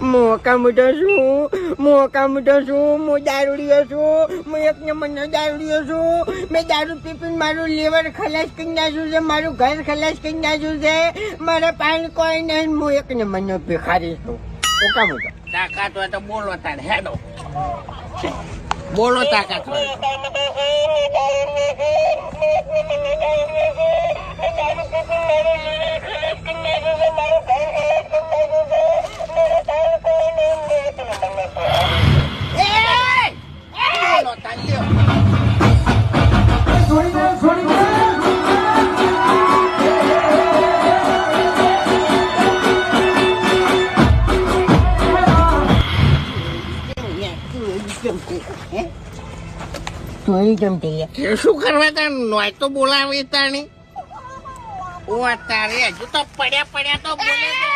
મોકા મોટો છું હું દારૂડિયો છું હું એક નંબરનો દારૂડિયો છું મેં દારૂ પીપીને મારું લીવર ખલાસ કરી નાખ્યું છે મારું ઘર ખલાસ કરી નાખ્યું છે મારા પાણી કોઈ નહીં હું એક નંબરનો ભિખારી છું મોકા મોટો તાકાત હોય તો બોલો તાર હેડો બોલો તાકાત હોય શું કરવા તાર નોય તો બોલાવી તાણી ઓ તારે હજુ તો પડ્યા તો બોલે